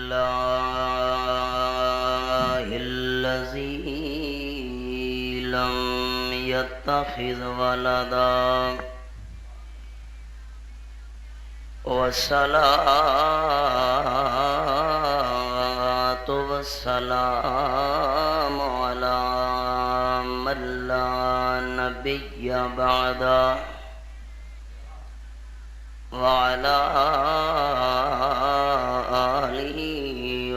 لله الذي لم يتخذ ولدا والصلاة والسلام على من لا نبي بعده وعلى آله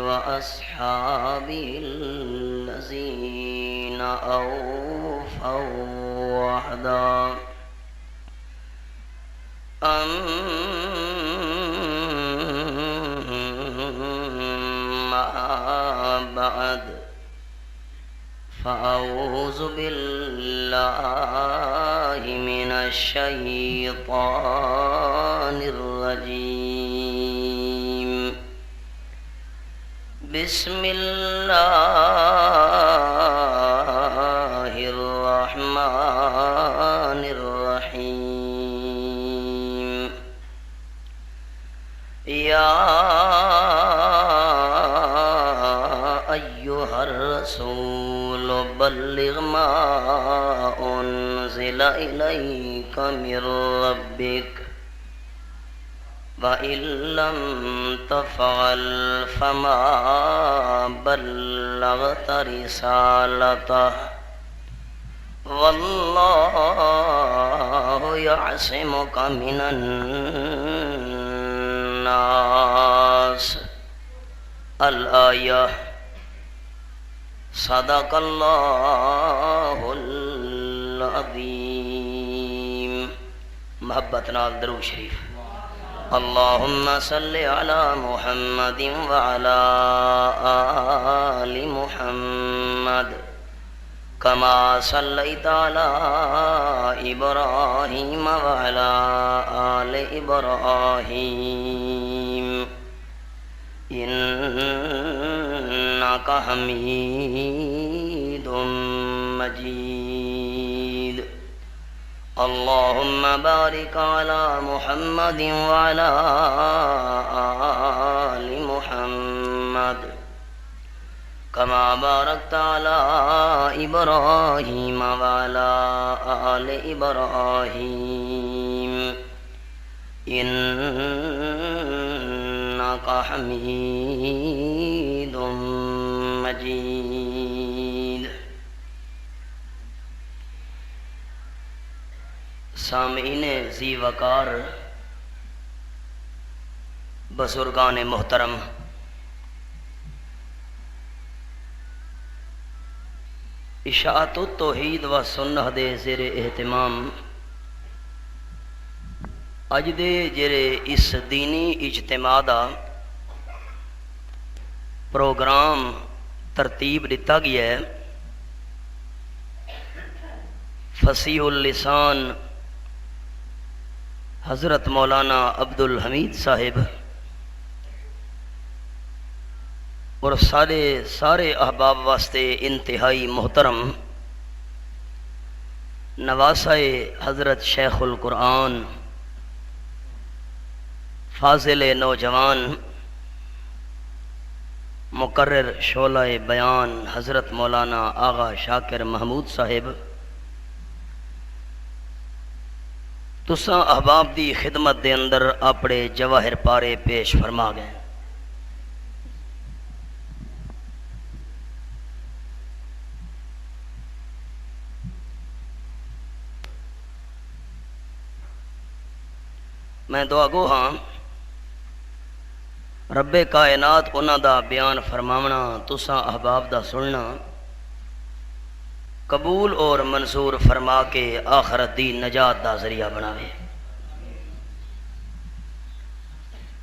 وأصحابه الذين أوفوا وحدا أما بعد فأعوذ بالله من الشيطان الرجيم بسم الله الرحمن الرحيم يا أيها الرسول بلغ ما أنزل إليك من ربك وإن لم تفعل فما بلغت رسالته والله يعصمك من الناس الآية صدق اللہ العظیم. محبت نال درود شریف. اللہم صلی علی محمد وعلی آل محمد کما صلیت علی ابراہیم وعلی آل ابراہیم انک حمید مجید. اللہم بارک علی محمد وعلی آل محمد کما بارکت علی ابراہیم وعلی آل ابراہیم انک حمید مجید. سامعین ذی وقار، بزرگان محترم، اشاعت التوحید و سنہ دے زیر اہتمام اج دے جڑے اس دینی اجتماع دا پروگرام ترتیب دتا گیا ہے، فصیح اللسان حضرت مولانا عبدالحمید صاحب اور سارے احباب واسطے انتہائی محترم نواسہ حضرت شیخ القرآن فاضل نوجوان مقرر شعلہ بیان حضرت مولانا آغا شاکر محمود صاحب، تساں احباب دی خدمت دے اندر اپنے جواہر پارے پیش فرما گئے. میں دعا گو ہاں رب کائنات انہاں دا بیان فرماونا تساں احباب دا سننا قبول اور منظور فرما کے آخرت دی نجات دا ذریعہ بناوے.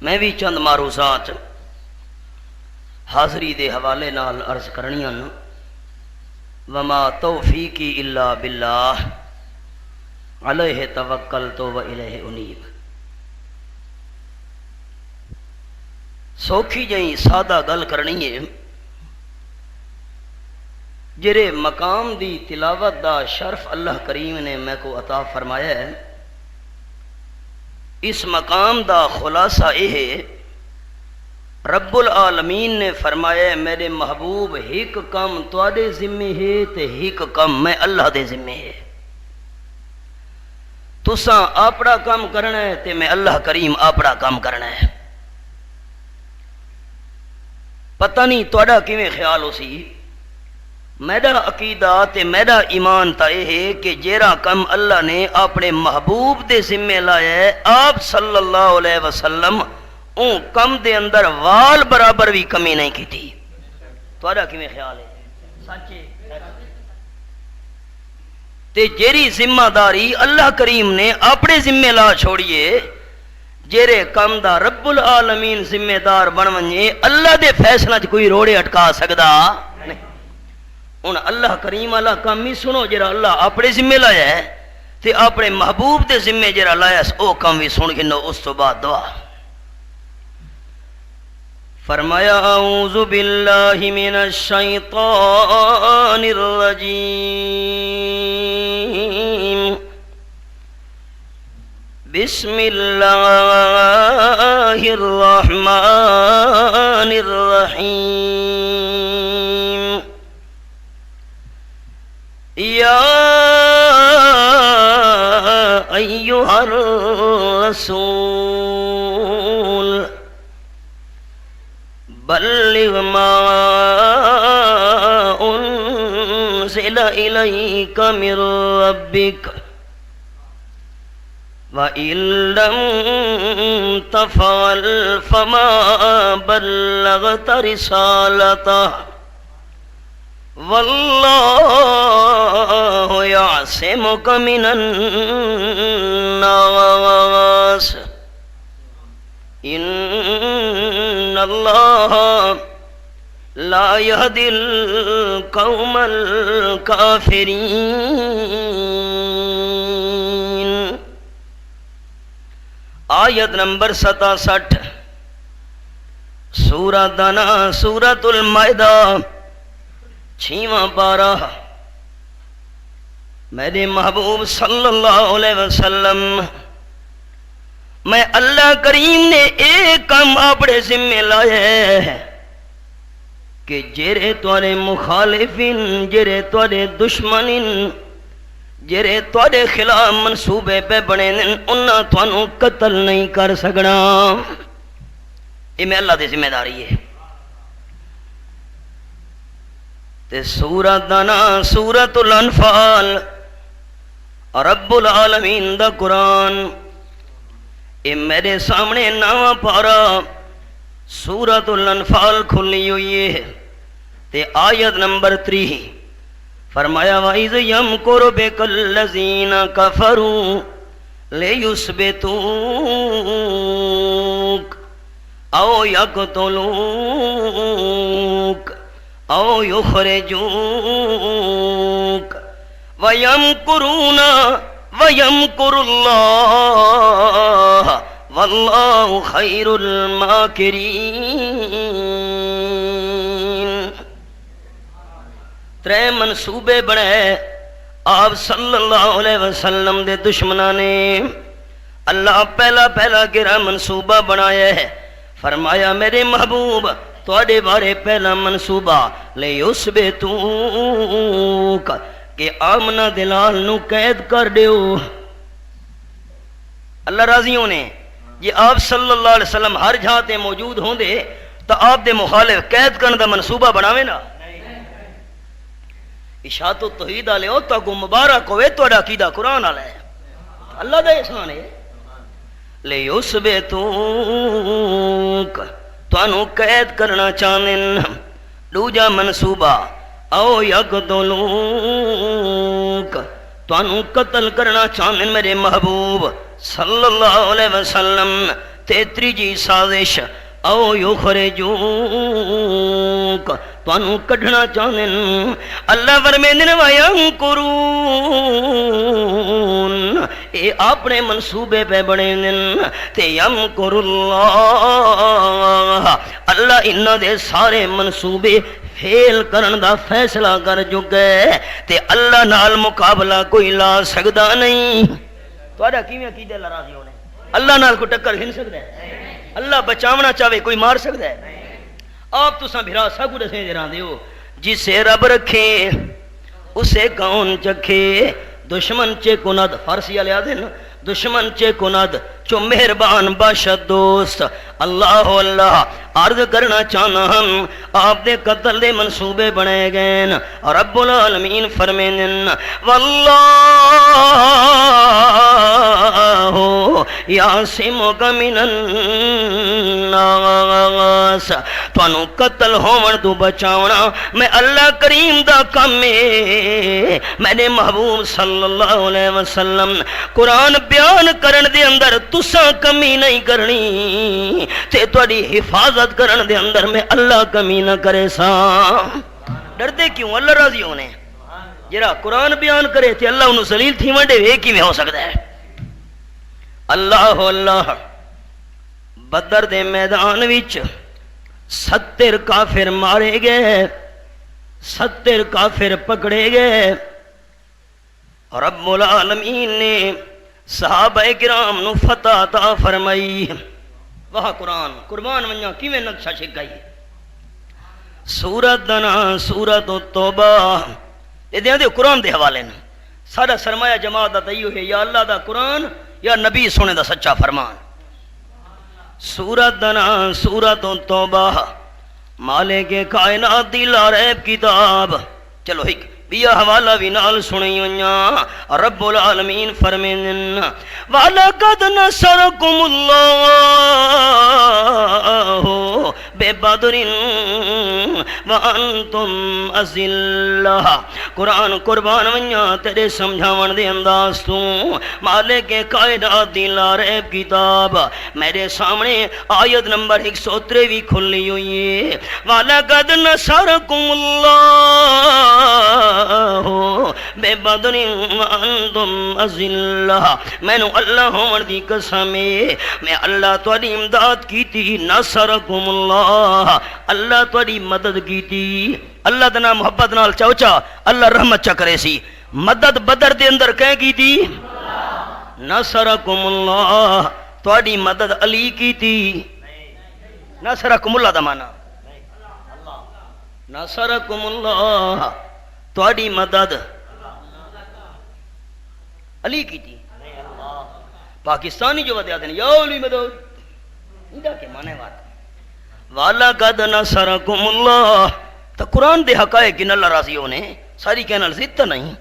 میں بھی چند معروضات حاضری دے حوالے نال عرض کرنیاں. وما توفیقی الا باللہ علیہ توکلت و الیہ انیب. سوکھی جہیں سادہ گل کرنی ہے، جرے مقام دی تلاوت دا شرف اللہ کریم نے میں کو عطا فرمایا ہے، اس مقام دا خلاصہ یہ ہے رب العالمین نے فرمایا میرے محبوب ایک کام تواڈے ذمے ہے تے ایک کام میں اللہ دے ذمے ہے. تساں اپنا کام کرنا ہے تے میں اللہ کریم اپنا کام کرنا ہے. پتہ نہیں تواڈا کیویں خیال ہو سی. میرا عقیدہ تے میرا ایمان تا یہ ہے کہ جیڑا کم اللہ نے اپنے محبوب دے ذمے لایا ہے آپ صلی اللہ علیہ وسلم اون کم دے اندر وال برابر بھی کمی نہیں کی تھی. تواڈا کیویں خیال ہے؟ سچے تے جیری ذمہ داری اللہ کریم نے اپنے ذمے لا چھوڑیے جیرے کم دا رب العالمین ذمہ دار بن ونجے اللہ دے فیصلہ چ کوئی روڑے اٹکا سکدا نہیں. ہن اللہ کریم والا کام ہی سنو جڑا اللہ اپنے ذمے لایا ہے تے اپنے محبوب دے ذمے جڑا لایا او کام بھی سن کے نو اس تو بعد دعا فرمایا اعوذ باللہ من الشیطان الرجیم بسم اللہ الرحمن الرحیم یا ایھا الرسول بلغ ما انزل الیک من ربک وَإِن لَّمْ تَفْعَلْ فَمَا بَلَّغْتَ رِسَالَتَهُ وَاللَّهُ يَعْصِمُكَ مِنَ النَّاسِ إِنَّ اللَّهَ لَا يَهْدِي الْقَوْمَ الْكَافِرِينَ. آیت نمبر 67 سورہ دنا سورۃ المائدہ 6واں پارہ. میرے محبوب صلی اللہ علیہ وسلم میں اللہ کریم نے ایک کام اپنے ذمہ لایا ہے کہ جڑے تواڈے مخالفین جڑے تواڈے دشمنین جڑے تواڈے خلاف منصوبے پہ بنے انہاں تھانوں قتل نہیں کر سکنا. یہ میں اللہ دی ذمہ داری ہے. تے سورۃ دنا سورۃ الانفال رب العالمین دا قرآن یہ میرے سامنے 9واں پارہ سورۃ الانفال کھلی ہوئی ہے تے آیت نمبر 3 فرمایا وَإِذْ يَمْكُرُ بِكَ الَّذِينَ كَفَرُوا لِيُثْبِتُوكَ أَوْ يَقْتُلُوكَ أَوْ يُخْرِجُوكَ وَيَمْكُرُونَ وَيَمْكُرُ اللَّهُ وَاللَّهُ خَيْرُ الْمَاكِرِينَ. ترے منصوبے بنے آپ صلی اللہ علیہ وسلم دے دشمناں نے. اللہ پہلا گرا منصوبہ بنایا ہے. فرمایا میرے محبوب تواڈے بارے پہلا منصوبہ لے یثبتوک کہ آمنہ دلال نو قید کر دیو. اللہ راضی ہونے یہ آپ صلی اللہ علیہ وسلم ہر جہاں تے موجود ہوں دے تو آپ دے مخالف قید کرنے دا منصوبہ بناوے نا. اشاعت و توحید والے ہو تو مبارک ہوئے تو عقیدہ قرآن والا ہے. اللہ دا احسان ہے. لے یثبتوک تانوں قید کرنا چاہن. دوجا منصوبہ او یقتلوک تانوں قتل کرنا چاہن میرے محبوب صلی اللہ علیہ وسلم. تیسری سازش او یخرجوک تانوں کڈھنا چاہن. اللہ فرمیندے وَيَمْكُرُونَ اے اپنے منصوبے پہ بنے تے یمکر اللہ اللہ انہاں دے سارے منصوبے فیل کرن دا فیصلہ کر چکے تے اللہ نال مقابلہ کوئی لا سکدا نہیں. تہاڈا کیویں عقیدہ راضی ہونے اللہ نال کو ٹکر ہن سکدا ہے؟ اللہ بچاونا چاہے کوئی مار سکتا ہے؟ آپ تساں بھرا سا کو دسیں جرا دیو جسے رب رکھے اسے کون چکھے دشمن چے کند فارسی والے آدھے نا دشمن چے کند چو مہربان باشد دوست اللہ اللہ عرض کرنا چاہنا ہم آپ دے قتل دے منصوبے بنے گئے رب العالمین فرمین واللہ یعصمک من الناس توانو قتل ہومن تو بچاونا میں اللہ کریم دا کم ہے میں نے محبوب صلی اللہ علیہ وسلم قرآن بیان کرن دے اندر تساں کمی نہیں کرنی تے تواڈی حفاظت کرن دے اندر میں اللہ کمی نہ کرے سا ڈر دے کیوں اللہ راضی ہونے جرا قرآن بیان کرے تے اللہ انہوں ذلیل تھی ونڈے وے کی میں ہو سکتا ہے اللہ اللہ بدر دے میدان وچ 70 کافر مارے گئے 70 کافر پکڑے گئے رب العالمین نے صحابہ کرام نو فتح عطا فرمائی وہاں قرآن قربان ونجا کیویں نقشہ چھکائی سورت دنا سورت التوبہ یہ دیاں دے قرآن دے حوالے نا سارا سرمایہ جماعت دا تیو ہے یا اللہ دا قرآن یا نبی سونے دا سچا فرمان سورت دنا سورت التوبہ مالک کائنات دی لا ریب کتاب چلو ایک بیا حوالہ بھی نال سنی ونیا رب العالمین فرمین وَلَقَدْ نَصَرَكُمُ اللَّهُ بِبَدْرٍ وَأَنْتُمْ أَذِلَّةٌ قرآن قربان ونیا تیرے سمجھاون دے انداز تو مالک کائنات دی لا ریب کتاب میرے سامنے آیت نمبر 193 کھلی ہوئی ہے وَلَقَدْ نَصَرَكُمُ اللَّهُ بے بدر وانتم اذلہ میں نو اللہ ہون دی قسم میں اللہ تواڈی امداد کیتی نصرکم اللہ اللہ تواڈی مدد کیتی اللہ دا نام محبت نال چاوچا اللہ رحمت چا کرے سی مدد بدر دے اندر کہیں کیتی نصرکم اللہ تواڈی مدد علی کیتی نصرکم اللہ دا معنی نصرکم اللہ تواڈی مدد علی کی تھی پاکستانی جو بتا دیں یا علی مدد انہا کے معنی بات وَلَقَدْ نَصَرَكُمُ اللَّهُ تو قرآن دے حقائق ان اللہ راضی ہونے ساری کہنا زدتا نہیں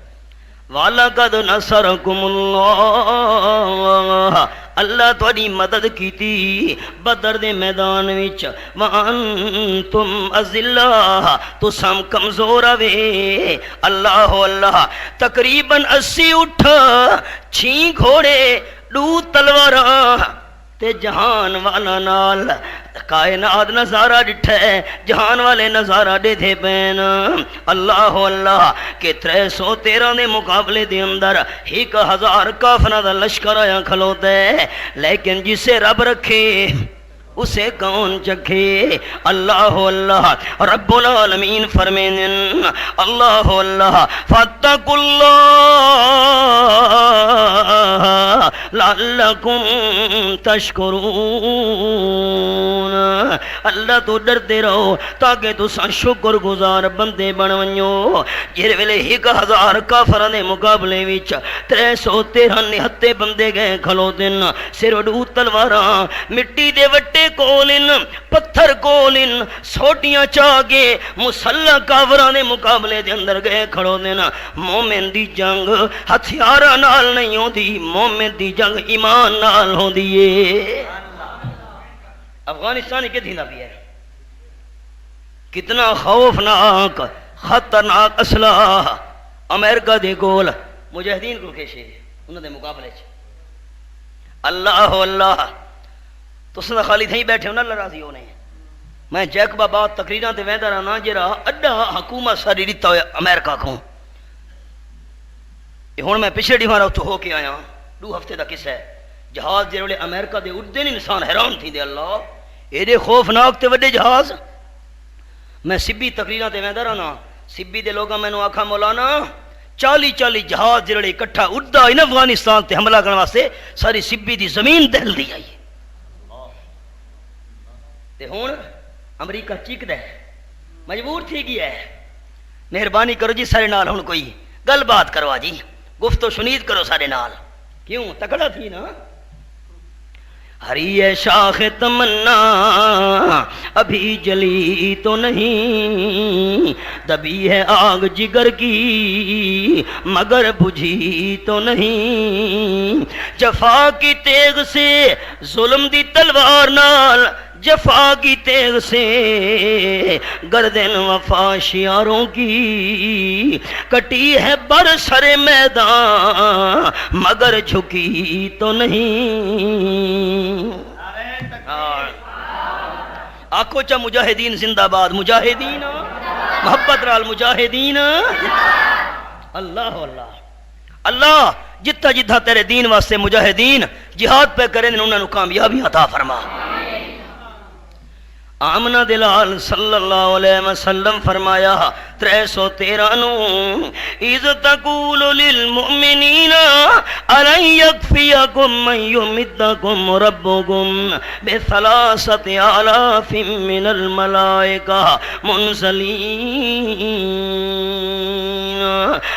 وَلَقَدْ نَصَرَكُمُ اللَّهُ اللہ تواڈی مدد کیتی بدر دے میدان وچ وانتم اذلہ تو سم کمزور آوے اللہ اللہ تقریباً 80 اٹھ 6 گھوڑے 2 تلواراں تے جہان والا نال کائنات نظارہ ڈٹھے جہان والے نظارہ دے تھے پین اللہ اللہ کہ 313 دے مقابلے دے اندر 1000 کافرہ دا لشکر آیا کھلوتے لیکن جسے رب رکھے اسے کون چکھے اللہ اللہ رب العالمین فرمین اللہ اللہ فاتقوا اللہ لعلکم تشکرون اللہ تو ڈرتے رہو تاکہ تساں شکر گزار بندے بن ونجو جہے ویلے 1000 کافراں دے مقابلے وچ 313 نہتے بندے گئے کھلوتن سر 2 تلواراں مٹی دے وٹے کولن پتھر کولن سوٹیاں چاگے مسلح کافراں دے مقابلے دے اندر گئے کھڑو دینا مومن دی جنگ ہتھیارہ نال نہیں ہوندی مومن دی جنگ ایمان نال ہوندی ہے افغانستان کے دھینا بھی ہے کتنا خوفناک خطرناک اسلحہ امریکہ دے کول مجاہدین کو کیشے انہوں دے مقابلے چ اللہ اللہ تو سن خالی تھیں بیٹھے انہوں اللہ راضی ہونے میں جیکب آباد تقریران تے ویندہ رہنا جرا اڈا حکومت ساری ریتا ہویا امریکہ کو یہ ہون میں پچھے ڈیوارا اتو ہو کے آیا 2 ہفتے دا کس ہے جہاز جرولے امریکہ دے اڑ دین انسان حیران تھی دے اللہ ایڈے خوفناک تے وڈے جہاز میں سبی تقریران تے ویندہ رہنا سبی دے لوگاں میں نو آکھا مولانا 40 جہاز جرولے اکٹھا اڑدا ان افغانستان تے حملہ کرنے واسطے ساری سبی دی زمین دہل دی آئی تے ہن امریکہ چیکدا ہے مجبور تھی گیا ہے مہربانی کرو جی سارے نال ہن کوئی گل بات کروا جی گفت و شنید کرو سارے نال کیوں تکڑا تھی نا ہری ہے شاخ تمنا ابھی جلی تو نہیں دبی ہے آگ جگر کی مگر بجھی تو نہیں جفا کی تیغ سے ظلم دی تلوار نال جفا کی تیغ سے گردن وفا شیاروں کی کٹی ہے بر سر میدان مگر جھکی تو نہیں آنکھوں چا مجاہدین زندہ باد مجاہدین محبت رال مجاہدین اللہ اللہ اللہ جتھا جتھا تیرے دین واسطے مجاہدین جہاد پہ کریں انہوں نے کامیابی عطا فرما آمنہ دلال صلی اللہ علیہ وسلم فرمایا 313 نو اذ تقول للمؤمنین الن یکفیکم من یمدکم ربکم بثلاثۃ آلاف من الملائکہ منزلین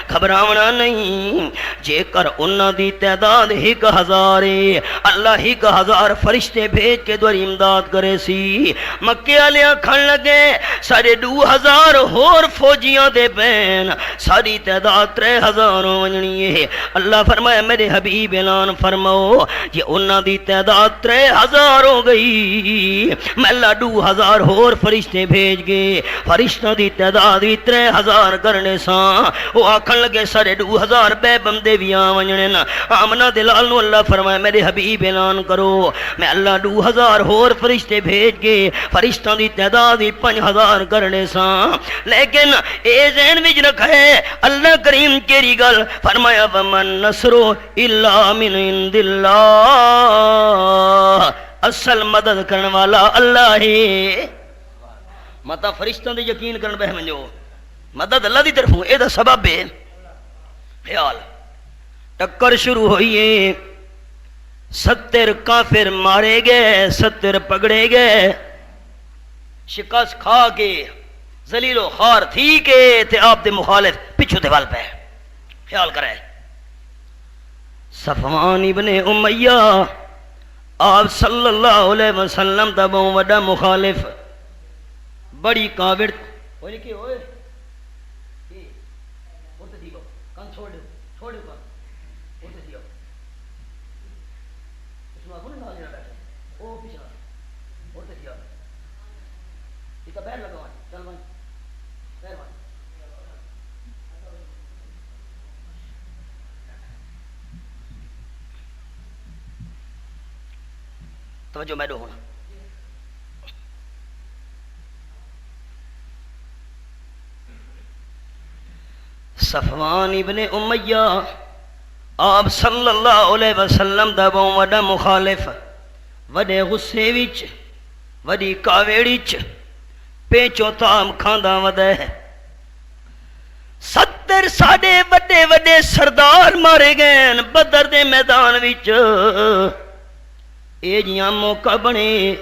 گھبراونا نہیں جے کر انہاں دی تعداد 1000 اللہ 1000 فرشتے بھیج کے دوری امداد کرے سی مکے والے کھن لگے سارے 2000 ہور فوجیاں دے بین ساری تعداد 3000 ونجنی ہے اللہ فرمایا میرے حبیب اعلان فرماؤ یہ انہاں دی تعداد 3000 ہو گئی میں اللہ 2000 ہور فرشتے بھیج گئے فرشتوں دی تعداد بھی 3000 کرنے ساں وہ آکھن لگے سارے 2000 بے بندے بھی آونجنے نا آمنہ دلال نو اللہ فرمایا میرے حبیب اعلان کرو میں اللہ 2000 ہور فرشتے بھیج گئے فرشتوں دی تعداد 5000 کرنے ساں لیکن اے ذہن وچ رکھے اللہ کریم کیری گل فرمایا ومن نصر الا من عند اللہ اصل مدد کرنے والا اللہ ہے متا فرشتوں دی یقین کرن پہ منجو مدد اللہ دی طرفوں اے دا سبب ہے خیال ٹکر شروع ہوئی ہے 70 کافر مارے گئے 70 پکڑے گئے شکست کھا کے ذلیل و خوار تھی کے تے آپ دے مخالف پچھو دیوال پہ خیال کرے صفوان ابن امیہ آپ صلی اللہ علیہ وسلم دا بہت وڈا مخالف بڑی کاوڑ ہوئے کی ہوئے اٹھتے دیو کان چھوڑ دیو کان اٹھتے دیو اس میں اپنے نال جنا بیٹھے او پیچھا اٹھتے دیو یہ پیر لگوان چل بھائی پیر بھائی توجہ میں دو ہونا صفوان ابن امیہ آپ صلی اللہ علیہ وسلم دا بہت وڈا مخالف وڈے غصے وچ وڈی کاویڑی چ پیچو تام کھاندا ودا ہے 70 ساڑے وڈے وڈے سردار مارے گئے بدر دے میدان وچ اے جیاں موقع بنے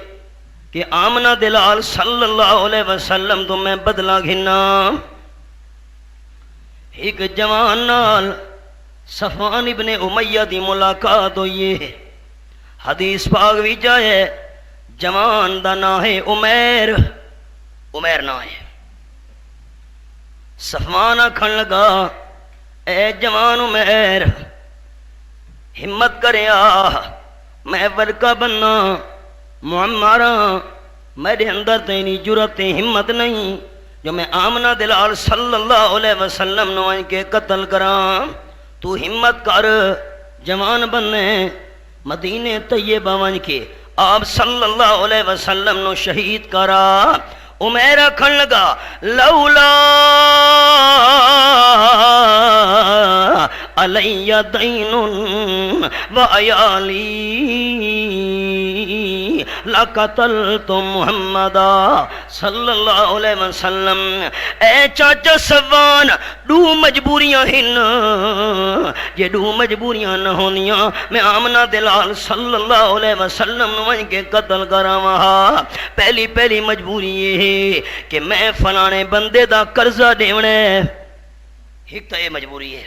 کہ آمنہ دلال صلی اللہ علیہ وسلم تو میں بدلہ گھنا ایک جوان نال صفوان ابن امیہ دی ملاقات ہوئی ہے حدیث پاک بھی جائے جوان دا نام ہے عمیر نام ہے صفوان آکھن لگا اے جوان عمیر ہمت کرے آ میں ورکا بننا معمارا میرے اندر تینی جرت ہمت نہیں جو میں آمنہ دلال صلی اللہ علیہ وسلم نو ان کے قتل کرام تو ہمت کر جوان بننے مدینے طیبہ ون کے آپ صلی اللہ علیہ وسلم نو شہید کرا عمیر کھن لگا لولا علی دین و عیالی لقتلت محمدا صلی اللہ علیہ وسلم۔ اے چاچا صفوان، دو مجبوریاں ہن، جے دو مجبوریاں نہ ہونیاں میں آمنہ دلال صلی اللہ علیہ وسلم نو ون کے قتل کراواں۔ پہلی مجبوری یہ ہے کہ میں فلانے بندے دا قرضہ دیونا ہے، ایک تو یہ مجبوری ہے۔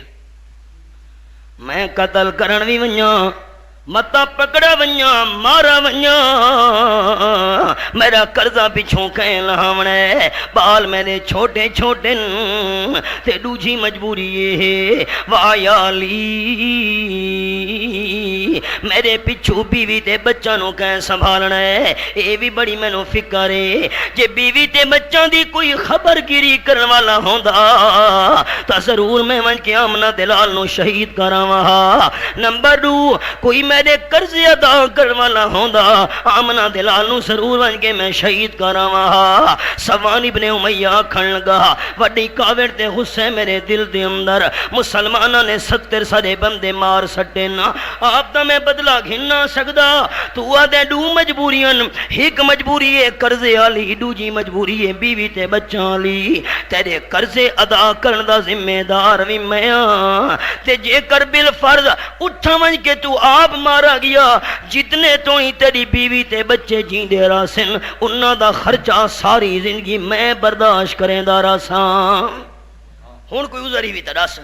میں قتل کرن بھی ونجاں، متا پکڑا ونجاں، مارا ونجاں، میرا قرضہ پچھوں کہیں لاونا ہے، بال میرے چھوٹے چھوٹے تے دوجی مجبوری یہ ہے وایالی، میرے پچھو بیوی تے بچہ نو کہیں سنبھالنا ہے، اے بھی بڑی میں نو فکر ہے۔ جے بیوی تے بچہ دی کوئی خبر گیری کرن والا ہوندا تا ضرور میں ون کے آمنہ دلال نو شہید کراواں۔ نمبر 2، کوئی میرے قرض ادا کرن والا ہوندا آمنہ دلال نو ضرور ون کے میں شہید کراواں۔ صفوان ابن امیہ آکھن لگا وڈی کاوڑ تے غصے میرے دل دے اندر، مسلماناں نے 70 سارے بندے مار سٹے نا، آپ دا میں بدلہ گھن نہ سکدا، تو آدھے دو مجبوریاں، ایک مجبوری ہے قرض والی، دوجی مجبوری ہے بیوی تے بچہ والی، تیرے قرض ادا کرن دا ذمہ دار وی میں ہاں، تے جے کر بالفرض اٹھا ون کے تو آپ مارا گیا، جتنے تو ہی تیری بیوی تے بچے جیندے راسن انہاں دا خرچہ ساری زندگی میں برداشت کریں دا راساں۔ ہن کوئی عذر ہی بھی تا دس،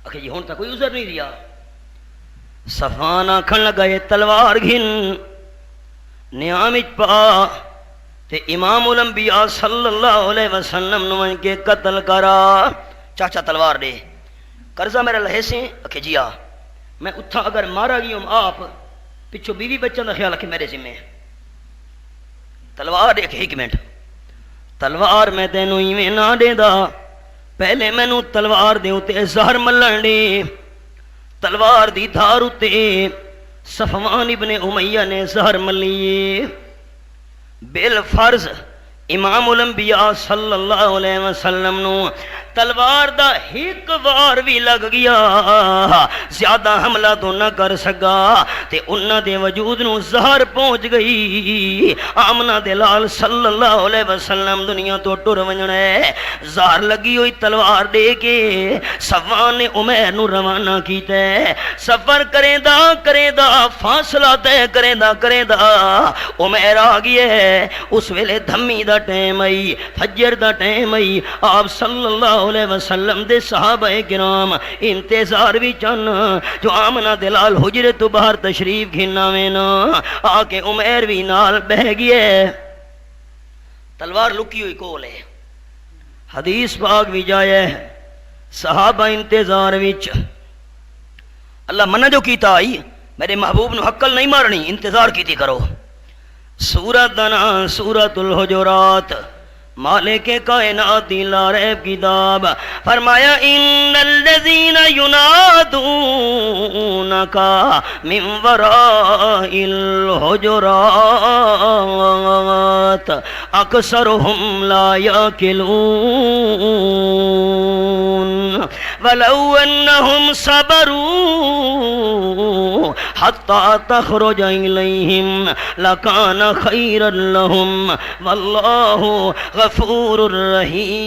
آکھے جی ہن تا کوئی عذر نہیں دیا۔ صفوان آکھن لگا یہ تلوار گھن نیام پا تے امام الانبیاء صلی اللہ علیہ وسلم نو ان کے قتل کرا۔ چاچا تلوار دے، قرضہ میرا لہے سے؟ آکھے جی آ، میں اتھا اگر مارا گئی ہوں آپ پچھو بیوی بچوں دا خیال رکھے میرے ذمہ، تلوار دے کے 1 منٹ، تلوار میں تینوں ایویں نہ دے دا، پہلے میں نو تلوار دے اتے زہر ملن دے۔ تلوار دی دھار اتے صفوان ابن امیہ نے زہر ملیے، بالفرض امام الانبیاء صلی اللہ علیہ وسلم نو تلوار دا ایک وار بھی لگ گیا، زیادہ حملہ تو نہ کر سکا تے انہاں دے وجود نو زہر پہنچ گئی۔ آمنہ دلال صلی اللہ علیہ وسلم دنیا تو ٹر ونجنا ہے، زہر لگی ہوئی تلوار دے کے صفوان نے عمیر نو روانہ کیتا ہے، سفر کریں دا فاصلہ طے کریں دا عمیر آ گیا ہے۔ اس ویلے دھمی دا ٹائم آئی، فجر دا ٹائم آئی، آپ صلی اللہ علیہ وسلم دے صحابہ کرام انتظار بھی چن جو آمنہ دلال حجرے تو باہر تشریف گھننا میں نا آکے عمیر بھی نال بہ گئے، تلوار لکی ہوئی کول ہے، حدیث پاک بھی جائے صحابہ انتظار وچ، اللہ منہ جو کیتا آئی میرے محبوب نو حقل نہیں مارنی، انتظار کیتی کرو۔ سورت دنا سورت الحجرات، مالک کائنات لا ریب کتاب، فرمایا ان الذین ینادونک من وراء الحجرات اکثرهم لا یاکلون ولو انہم صبروا حتی تخرج الیہم لکان خیرا لہم واللہ غفور الرحیم۔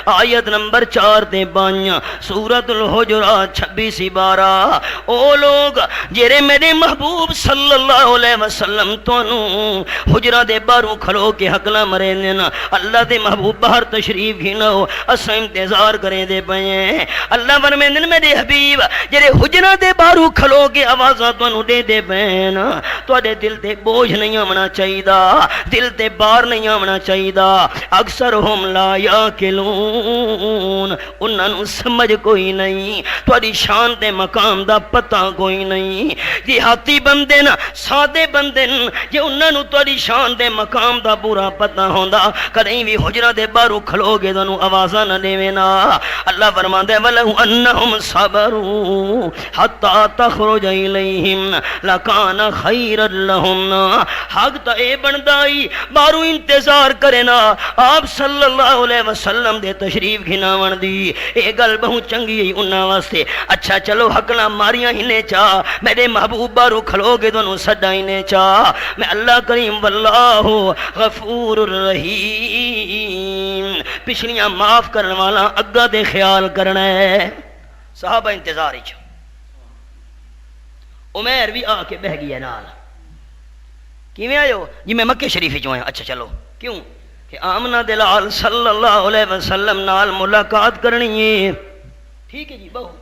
آیت نمبر 4 تے 5 سورت الحجرات 26-12۔ او لوگ جیرے میرے محبوب صلی اللہ علیہ وسلم تونوں حجرہ دے باروں کھلو کے حقلہ مرے دینا، اللہ دے محبوب باہر تشریف گھنو، اسا انتظار کریں دے پئیں۔ اللہ فرمائے دن میرے حبیب جیرے حجرہ دے باروں کھلو کے آوازاں تونوں دے دے پئیں، تو دے دل تے بوجھ نہیں آمنا چاہیے، دل تے بار نہیں آمنا چاہیے۔ اکثر ہم لا یاکلون، انہاں نو سمجھ کوئی نہیں، تھوڑی شان تے مقام دا پتہ کوئی نہیں۔ دیہاتی بندے نا، سادے بندے نا، جے انہاں نو تھوڑی شان تے مقام دا پورا پتہ ہوندا کدیں بھی حجرہ دے باہروں کھلو گے تانوں آوازاں نہ دیویں نا۔ اللہ فرماندا ہے وَلَوْ أَنَّهُمْ صَبَرُوا حَتَّى تَخْرُجَ إِلَيْهِمْ لَكَانَ خَيْرًا لَهُمْ۔ حق تا اے بندا ہی بارو انتظار کرے نا، آپ صلی اللہ علیہ وسلم دے تشریف گھناون دی اے گل بہت چنگی ہے انہاں واسطے اچھا چلو حقنا ماریاں ہنے چا میرے محبوب بارو کھلو گے دونوں سڈا ہنے چا میں اللہ کریم واللہ غفور الرحیم پچھلیاں معاف کرن والا اگا دے خیال کرنا ہے صحابہ انتظار ہی عمیر بھی آ کے بہ گیا نال کیویں آئے ہو جی میں مکے شریف جو آیا اچھا چلو کیوں کہ آمنہ دلال صلی اللہ علیہ وسلم نال ملاقات کرنی ہے ٹھیک ہے جی بہو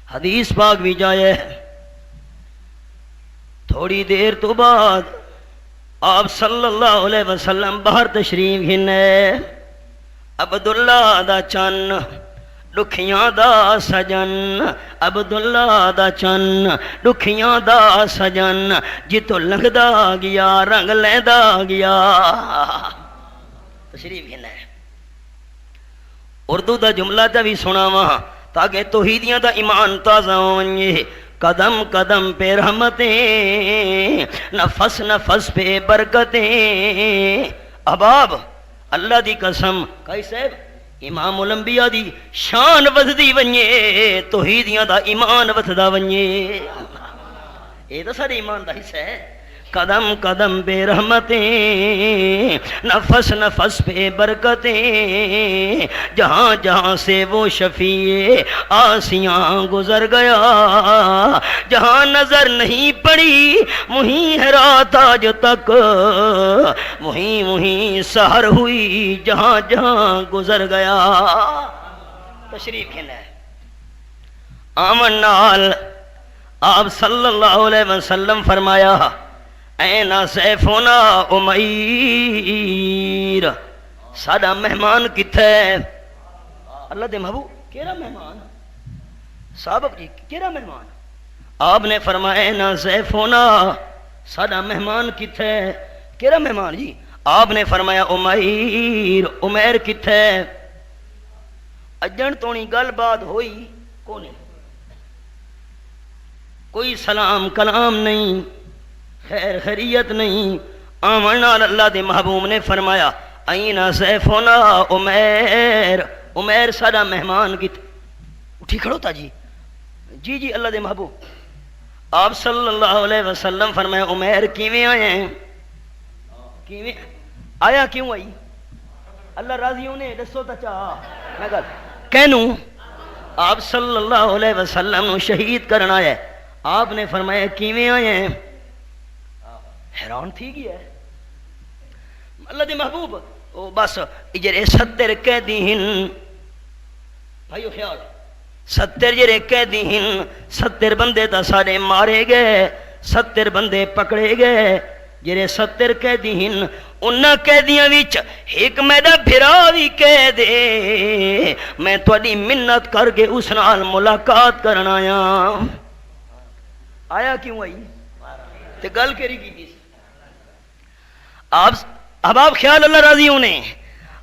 حدیث پاک بھی جائے تھوڑی دیر تو بعد آپ صلی اللہ علیہ وسلم باہر تشریف گھنے عبداللہ دا چن دکھیاں دا سجن عبداللہ دا چن دکھیاں دا سجن جتو لنگدا گیا رنگ لیدا گیا تشریف گھنا ہے اردو دا جملہ تا بھی سنا وہاں تاکہ توحیدیاں دا ایمان تازہ ہونگے قدم قدم پہ رحمتیں نفس نفس پہ برکتیں احباب اللہ دی قسم کئی صاحب امام الانبیاء دی شان وزدی ونجے توحیدیاں دا ایمان وزدہ ونجے یہ تو سارے ایمان دا حصہ ہے قدم قدم پہ رحمتیں نفس نفس پہ برکتیں جہاں جہاں سے وہ شفیع آسیاں گزر گیا جہاں نظر نہیں پڑی وہیں ہے رات آج تک وہیں وہیں سحر ہوئی جہاں جہاں گزر گیا تشریف کھنا ہے آمن نال آپ صلی اللہ علیہ وسلم فرمایا اینا سیفونا امیر ساڈا مہمان کتھے اللہ دے محبوب کیڑا مہمان صاحب جی کیڑا مہمان آپ نے فرمایا اینا سیفونا ساڈا مہمان کتھے کیڑا مہمان جی آپ نے فرمایا امیر عمیر کتھے اجن تونی گل بات ہوئی کونے کوئی سلام کلام نہیں خیر خیریت نہیں آمن اللہ دے محبوب نے فرمایا اینا سیفونا عمیر عمیر ساڈا مہمان کی اٹھی کھڑو تا جی جی جی اللہ دے محبوب آپ صلی اللہ علیہ وسلم فرمایا عمیر کیویں آئے ہیں کیویں آیا کیوں آئی اللہ راضی ہونے دسو تا چاہ میں گل کہنوں آپ صلی اللہ علیہ وسلم نو شہید کرنا ہے آپ نے فرمایا کیویں آئے ہیں حیران تھی گیا ہے اللہ دے محبوب او بس جڑے 70 قیدی ہن بھائیو خیال 70 جڑے قیدی ہن 70 بندے تا سارے مارے گئے 70 بندے پکڑے گئے جڑے 70 قیدی ہن انہاں قیدیاں وچ ایک میرا بھرا وی کہہ دے میں تہاڈی منت کر کے اس نال ملاقات کرن آیا کیوں آئی تے گل کیڑی کیتی اب آپ خیال اللہ راضی ہونے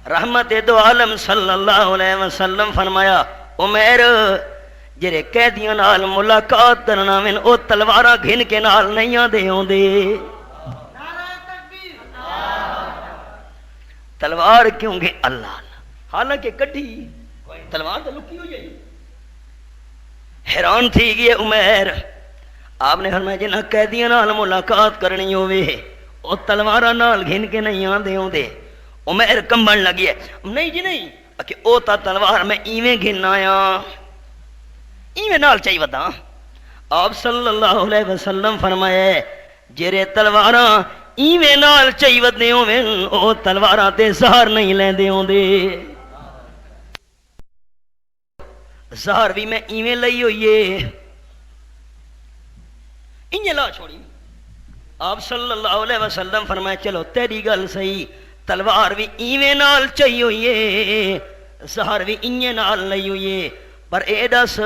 رحمت دو عالم صلی اللہ علیہ وسلم فرمایا عمیر جڑے قیدیاں نال ملاقات کرنا میں او تلواراں گھن کے نال نہیں آندے ہوندے تلوار کیوں گے اللہ حالانکہ کٹھی تلوار تو لکی ہو جائے حیران تھی گئے عمیر آپ نے فرمایا جنہاں قیدیاں نال ملاقات کرنی ہوئے او تلواراں نال گھن کے نہیں آندے ہوندے عمیر کمبن لگی ہے نہیں جی نہیں کہ او تا تلوار میں ایویں گھن آیا ایویں نال چاہی ودا آپ صلی اللہ علیہ وسلم فرمایا جرے تلواراں ایویں نال چاہی ودے ہوویں او تلواراں تے زہر نہیں لیندے ہوندے زہر بھی میں ایویں لئی ہوئی ہے انجے لا چھوڑی آپ صلی اللہ علیہ وسلم فرمایا چلو تیری گل صحیح تلوار بھی ایویں نال چاہی ہوئی ہے زہر بھی انجے نال لئی ہوئی ہے پر اے دس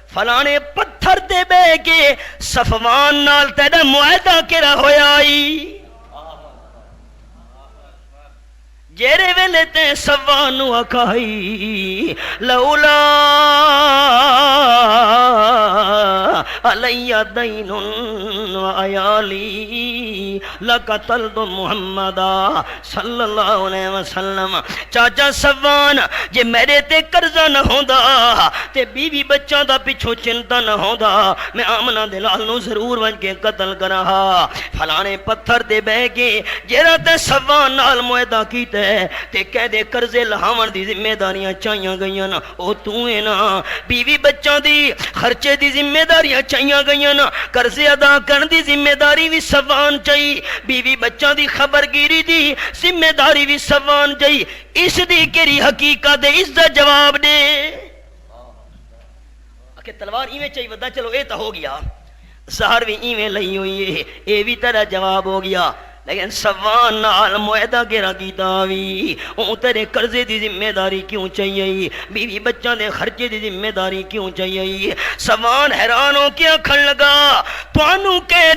فلانے پتھر دے بے کے صفوان نال تیرا معاہدہ کیڑا ہویا آئی جیرے ویلے تے سوانو اکھائی لولا علی دین وعیالی لقتلت محمدا صلی اللہ علیہ وسلم چاچا سوان جے میرے تے قرضہ نہ ہوندا تے بیوی بچہ دا پچھو چنتا نہ ہوندا میں آمنہ دلال نو ضرور ون کے قتل کرہا فلانے پتھر دے بہ کے جیرا تے سوان نال معاہدہ کیتا تے کہہ دے قرضے لہاون دی ذمہ داریاں چاہیاں گئیاں نا او تو ہے نا بیوی بچوں دی خرچے دی ذمہ داریاں چاہیاں گئیاں نا قرضے ادا کرن دی ذمہ داری بھی سوان چاہی بیوی بچوں دی خبرگیری دی ذمہ داری بھی سوان چاہی اس دی کیری حقیقت ہے اس دا جواب دے کہ تلوار ایویں چاہی ودا چلو اے تا ہو گیا زہر بھی ایویں لئی ہوئی ہے اے بھی تیرا جواب ہو گیا لیکن سوان نال معاہدہ گرا کیتا وی اون تیرے قرضے دی ذمہ داری کیوں چاہیے بیوی بچوں دے خرچے دی ذمہ داری کیوں چاہیے سوان حیران ہو کے آکھن لگا تانوں کہہ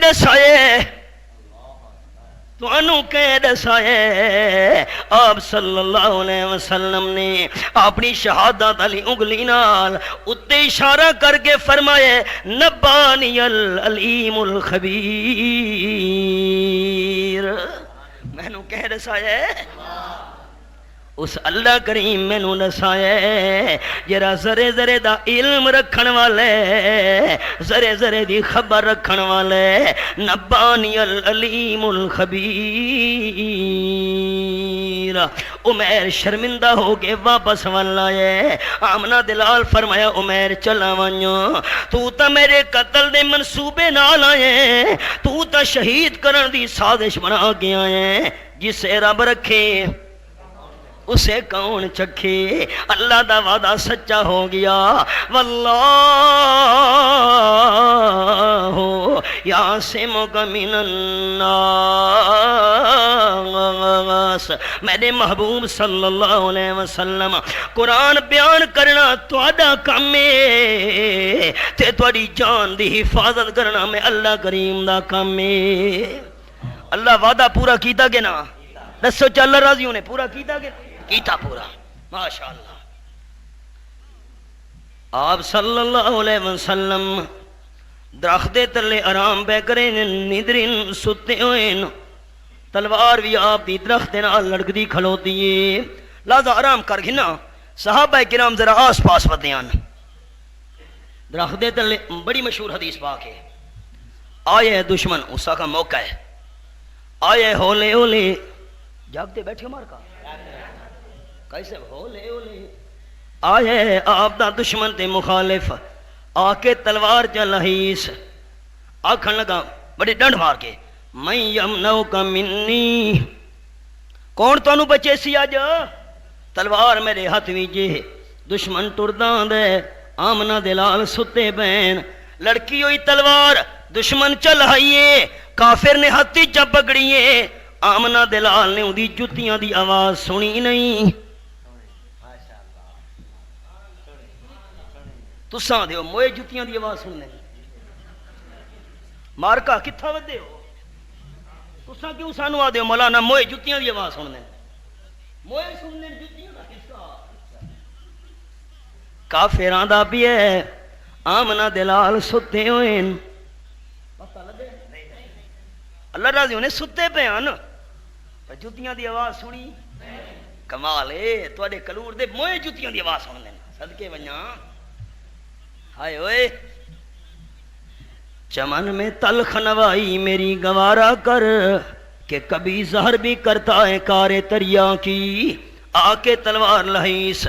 دسائے آپ صلی اللہ علیہ وسلم نے اپنی شہادت علی انگلی نال اتے اشارہ کر کے فرمائے نبانی العلیم الخبیر میں نو کہہ دسائے اس اللہ کریم میں نو دسائے جرا ذرے ذرے دا علم رکھن والے ذرے ذرے دی خبر رکھن والے نبانی العلیم الخبیر عمیر شرمندہ ہو کے واپس والا ہے آمنہ دلال فرمایا عمیر چلا ونجو تو تا میرے قتل دے منصوبے نال آئے تو تا شہید کرن دی سازش بنا کے آئے جسے رب رکھے اسے کون چکھے اللہ دا وعدہ سچا ہو گیا واللہ یعصمک من الناس میرے محبوب صلی اللہ علیہ وسلم قرآن بیان کرنا تہاڈا کام ہے تے تہاڈی جان دی حفاظت کرنا میں اللہ کریم دا کام ہے اللہ وعدہ پورا کیتا کہ نہ دسو چل راضیوں نے پورا کیتا کہ کیتا پورا ماشاءاللہ آپ صلی اللہ علیہ وسلم درخت تلے آرام پہ کریں نیندرین ستے ہوئے تلوار بھی آپ دی درخت نال لڑکدی کھلوتی ہے لہذا آرام کر گھنا صحابہ کرام ذرا آس پاس ودیان درخت تلے بڑی مشہور حدیث پاک ہے آئے دشمن اسا کا موقع ہے آئے ہولے ہولے جاگتے بیٹھے مار کا کیسے ہولے ہولے آئے آپ دا دشمن تے مخالف آکے تلوار چلائیس آکھن لگا بڑی ڈنڈ مار کے میں یمنو کا منی کون تانوں بچے سی آج تلوار میرے ہاتھ ویجے دشمن ٹرداں دے آمنہ دلال ستے بین لڑکی ہوئی تلوار دشمن چلائیے کافر نے ہاتھی چا پکڑیے آمنہ دلال نے اندی جتیاں دی آواز سنی نہیں تساں دیو موئے جتیاں دی آواز سننے مارکا کتھا ودے ہو تساں کیوں سانو آ دیو مولانا موئے جتیاں دی آواز سننے موئے سننے جتیاں دا کسا کافران دا بھی ہے آمنہ دلال ستے ہوئے پتہ لگے اللہ راضی انہیں ستے پہ آن جتیاں دی آواز سنی کمال ہے توڑے کلور دے موئے جتیاں دی آواز سننے صدقے ونیاں ہائے ہوئے چمن میں تلخ نوائی میری گوارا کر کہ کبھی زہر بھی کرتا ہے کار تریا کی آکے تلوار لہیس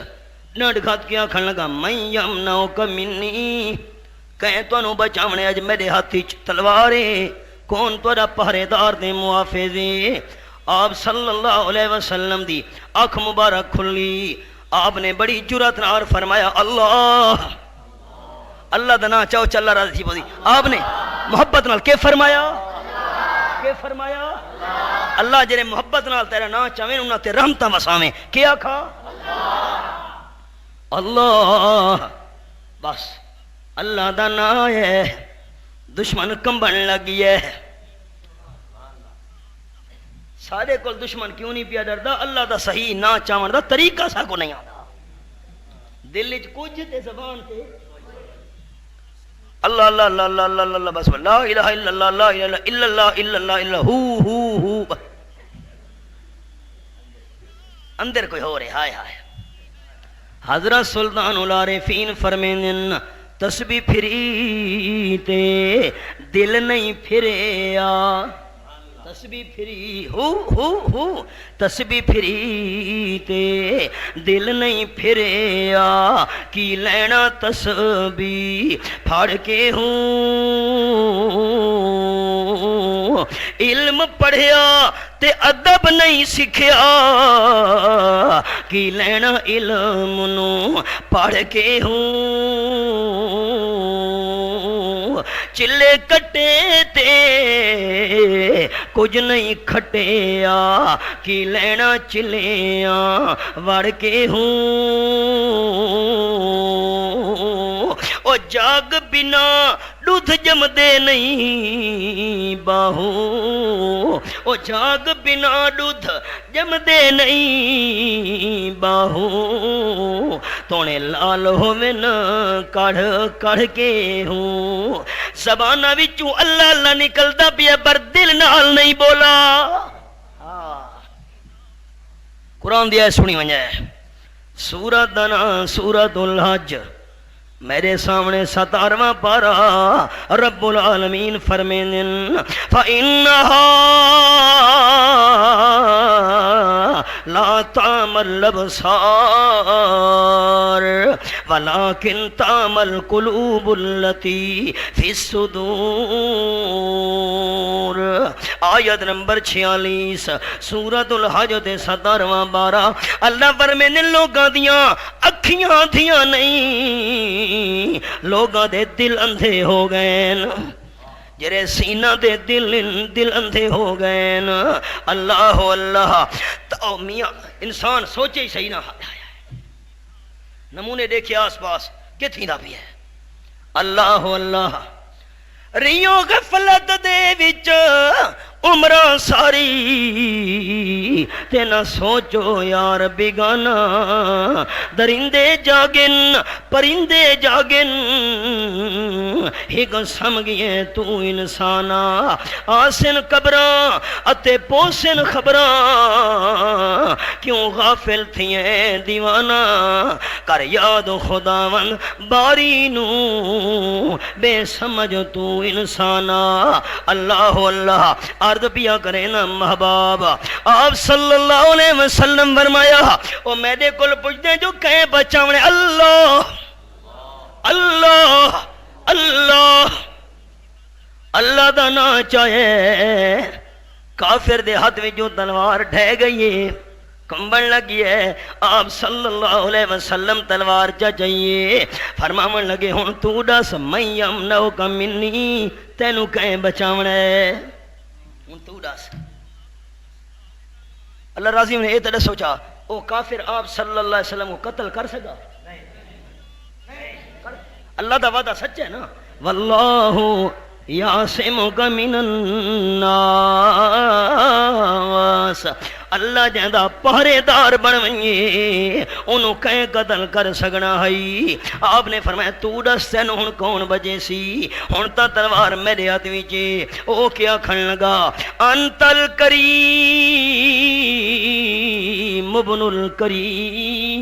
نڈ کھت کیا کھن لگا میں یمنو کا منی کہیں تو انہوں بچامنے اج میرے ہاتھی تلوارے کون توڑا پہرے دار دے موافظے آپ صلی اللہ علیہ وسلم دی آنکھ مبارک کھلی آپ نے بڑی جرات نار فرمایا اللہ اللہ دنا چاہو چل رہا تھی بودی آپ نے محبت نال کے فرمایا اللہ جرے محبت نال تیرا نا چاہویں انہاں تے رحمتاں وساویں کیا کھا اللہ بس اللہ دا نا ہے دشمن کمبن لگی ہے سارے کول دشمن کیوں نہیں پیا ڈردا؟ اللہ دا صحیح نہ چاون دا طریقہ سا کو نہیں آتا، دل وچ کچھ تے زبان تے اللہ اللہ اللہ اللہ اللہ اللہ بس لا الہ الا اللہ لا الہ الا اللہ الا اللہ الا ہو اندر کوئی ہو رہے ہائے ہائے۔ حضرت سلطان العارفین فرمائیں تسبیح پھری تے دل نہیں پھریا، تسبیح پھری ہو تسبیح پھری تے دل نہیں پھریا، کی لینا تسبیح پھاڑ کے ہوں، علم پڑھیا تے ادب نہیں سکھیا، کی لینا علم نو پڑھ کے ہوں، چلے کٹے تے کچھ نہیں کھٹیا، کی لینا چلیاں وڑ کے ہوں، او جاگ بنا دودھ جمدے نہیں باہو، او جاگ بنا دودھ جمدے نہیں باہو، تونے لال ہومن کڑھ کڑھ کے ہوں، زبانہ وچوں اللہ اللہ نکلدا پیا پر دل نال نہیں بولا۔ قرآن دیا سنی ونجائے سورۃ دا نام سورۃ الحج، میرے سامنے 17واں پارا رب العالمین فرمائیں فَإِنَّهَا لَا تَعْمَى الْأَبْصَارُ وَلَكِنْ تَعْمَى الْقُلُوبُ الَّتِي فِي الصُّدُورِ۔ آیت نمبر 46 سورۃ الحج دے 17واں پارا اللہ فرمائیں لوگاں دیاں اکھیاں تھیاں نہیں، لوگاں دے دل اندھے ہو گئے، جرے سینہ دے دل اندھے ہو گئے۔ اللہ اللہ تو میاں انسان سوچے ہی صحیح نہ، نمونے دیکھے آس پاس کتنی نہ بھی ہے۔ اللہ اللہ ریو غفلت دے وچ عمرہ ساری تے نہ سوچو یار بیگانا، درندے جاگن پرندے جاگن ایک سمگھیے تو انسانا، آسن قبراں اتے پوسن خبراں کیوں غافل تھییں دیوانا، کر یاد خداون باری نو بے سمجھ تو انسانا۔ اللہ اللہ عرض پیا کرے نا محباب آپ صلی اللہ علیہ وسلم فرمایا او میرے کول پوچھتے جو کہیں بچاونے اللہ اللہ اللہ اللہ دا نا چاہے، کافر دے ہاتھ میں جو تلوار ڈھے گئی ہے کمبن لگی ہے، آپ صلی اللہ علیہ وسلم تلوار چاہیے فرماون لگے ہون تو دس میں یمنعو کا منی، تینو کہیں بچاونے ہون تو دس۔ اللہ راضی نے یہ تڑے سوچا او کافر آپ صلی اللہ علیہ وسلم کو قتل کر سکا؟ اللہ دا وعدہ سچ ہے نا، واللہ یعصمک من الناس، اللہ جہاں پہرے دار بنوئیے انہوں کہیں قتل کر سکنا ہے۔ آپ نے فرمایا تو دس تینوں ہن کون بجے سی، ہن تا تلوار میرے ہاتھ وچے، او کیا کھن لگا انت الکریم ابن الکریم،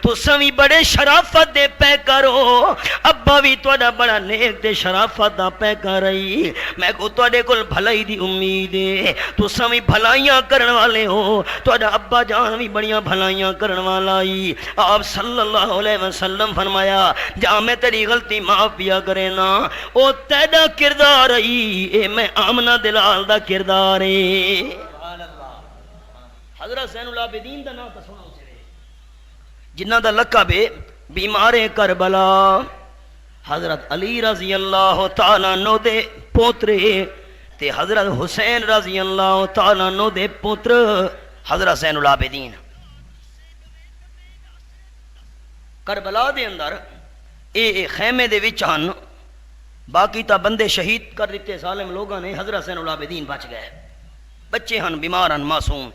تو سوی بڑے شرافت دے پہ کرو، ابا بھی توڑا بڑا نیک دے شرافت دا پہ کر رہی، میں کو توڑے کل بھلائی دی امید ہے، تو سوی بھلائیاں کرن والے ہو، توڑا ابا جان بھی بڑیاں بھلائیاں کرن والا ہی۔ آپ صلی اللہ علیہ وسلم فرمایا جہاں میں تیری غلطی معاف پیا کرے نا، او تیڑا کردار ہی اے میں آمنہ دلال دا کردار ہے۔ حضرت زین العابدین دا نام تسونا اسے جنہ دا لقب ہے بیمار کربلا، حضرت علی رضی اللہ تعالیٰ عنہ دے پوترے تے حضرت حسین رضی اللہ تعالیٰ عنہ دے پوتر حضرت زین العابدین۔ کربلا دے اندر اے خیمے دے وچان باقی تا بندے شہید کر دیتے ظالم لوگاں نے، حضرت زین العابدین بچ گئے۔ بچے ہن بیمار ہن معصوم.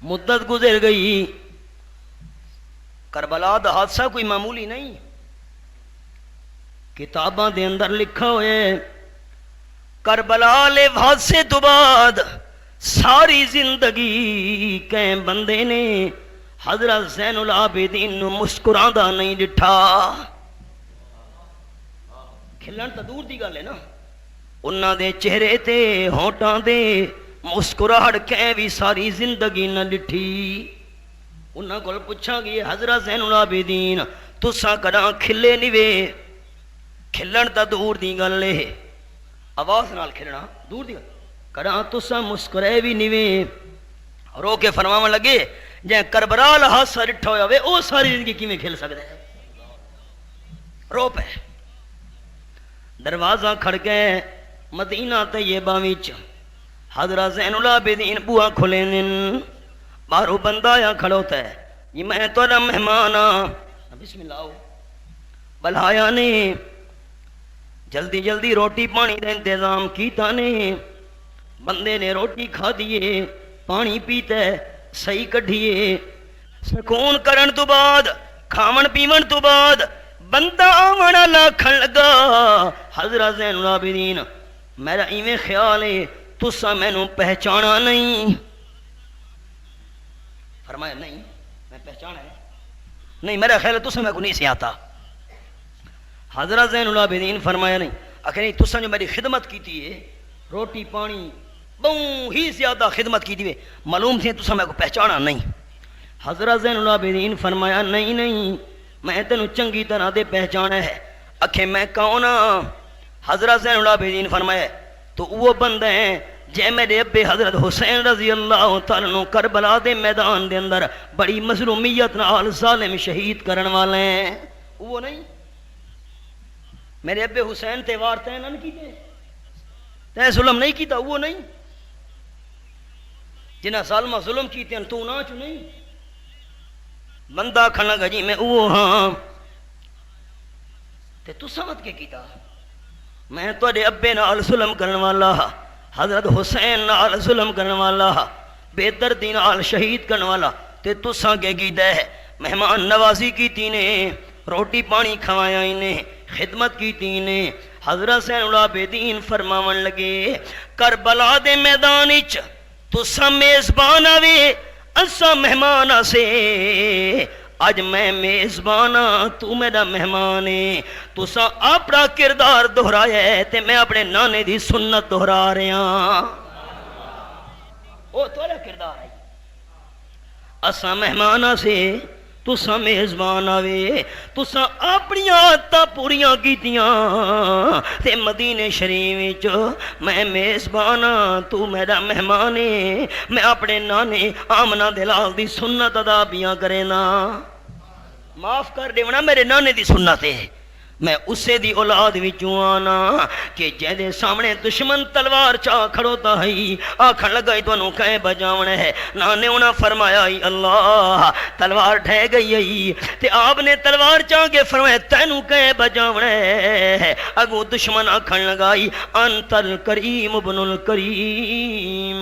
مدت گزر گئی. کربلا دا حادثہ کوئی معمولی نہیں. کتاباں دے اندر لکھا ہوئے کربلا والے حادثے تو بعد ساری زندگی کہیں بندے نے حضرت زین العابدین نو مسکراندا نہیں ڈٹھا. کھلن تو دور دی گل ہے نا. انہاں دے چہرے تے ہونٹاں دے مسکراہٹ کہیں بھی ساری زندگی نہ ڈٹھی. انہاں کول پوچھا گیا حضرت زین العابدین تساں کداں کھلے نہیں وے؟ کھلن تا دور دی گل ہے، آواز نال کھلنا دور دی گل. کداں تساں مسکرائے بھی نہیں وے؟ رو کے فرماون لگے جے کربلا والا حادثہ ڈٹھا ہویا وے او ساری زندگی کیویں کھل سکدا ہے؟ رو پے. دروازہ کھڑکے مدینہ طیبہ وچ حضرت زین العابدین بوا کھلے نن. باہروں بندہ آیا کھڑوتا ہے یہ میں تہاڈا مہمان ہاں. بسم اللہ آؤ. بلایا نے جلدی جلدی روٹی پانی دا انتظام کیتا نے. بندے نے روٹی کھا دیے پانی پیتا ہے صحیح کڈھیے. سکون کرن تو بعد کھاون پیون تو بعد بندہ آون والا کھن لگا حضرت زین العابدین میرا ایویں خیال ہے تساں مینوں پہچانا نہیں. فرمایا نہیں میں پہچانا ہے نہیں، میرا خیال ہے تساں میں کو نہیں سی آتا. حضرت زین العابدین فرمایا نہیں. آخر نہیں تساں جو میری خدمت کیتی ہے روٹی پانی بہت ہی زیادہ خدمت کی دی معلوم تھی تساں میں کو پہچانا نہیں. حضرت زین العابدین فرمایا نہیں نہیں میں تینوں چنگی طرح دے پہچانا ہے. آخے میں کون ہاں؟ حضرت زین العابدین فرمایا تو وہ بندہ ہیں جے میرے ابے حضرت حسین رضی اللہ تعالیٰ عنہ کربلا دے میدان دے اندر بڑی مظلومیت نال ظالم شہید کرن والے ہیں. وہ نہیں میرے ابے حسین تے وار تے نہ کیتے تے ظلم نہیں کیتا. وہ نہیں جنہ ظالمہ ظلم کیتے ہیں تو نہ چ نہیں. بندہ کھنا گا جی میں وہ ہاں تے تو سمجھ کے کیتا میں تواڈے ابے نال ظلم کرن والا حضرت حسین نال ظلم کرن والا بے دردی نال شہید کرن والا تے تساں کے کیتا ہے؟ مہمان نوازی کیتی نے روٹی پانی کھوایا نے خدمت کیتی نے. حضرت زین العابدین فرماون لگے کربلا دے میدان وچ تساں میزبان آوے اساں مہمان آسے. اج میں میزبان ہاں تو میرا مہمان ہے. تساں اپنا کردار دہرایا ہے تے میں اپنے نانے دی سنت دہرا رہا ہاں. او تھوڑا کردار ہے. اساں مہمان آسے تساں میزبان آوے. تساں اپنی عادتاں پوریاں کیتیاں تے مدینے شریف وچ میں میزبان ہاں تو میرا مہمان ہے. میں اپنے نانے آمنہ دلال دی سنت ادا بیاں کرے نا. معاف کر دیونا میرے نانے دی سنت ہے. میں اسے دی اولاد وچوں آنا کہ جہدے سامنے دشمن تلوار چاہ کھڑوتا ہے آکھن لگا تانوں کہیں بجاونا ہے. نانے انہاں فرمایا اللہ تلوار ڈھہ گئی ہے تے آپ نے تلوار چاہ کے فرمایا تینوں کہیں بجاونا ہے. اگو دشمن آکھن لگائی انت الکریم ابن الکریم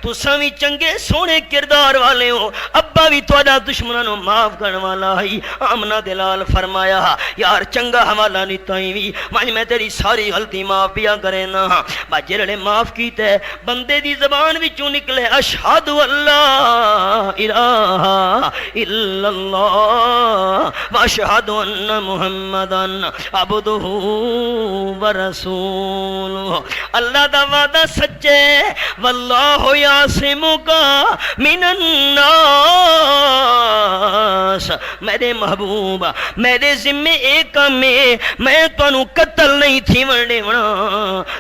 تساں وی چنگے سونے کردار والے ہو ابا بھی تہاڈا دشمناں نوں معاف کرن والا ہے. آمنہ دلال فرمایا یار چنگا حوالہ نہیں تائیں بھی میں تیری ساری غلطی معاف پیا کرے نا. جڑے معاف کیتے بندے دی زبان وچوں نکلے اشہد اللہ الہ الا اللہ واشہد ان محمدن عبدہ ورسولہ. اللہ دا وعدہ سچے واللہ یعصمک من الناس. میرے محبوب میرے ذمے ایک کام ہے میں تانوں قتل نہیں تھی ورنے ونا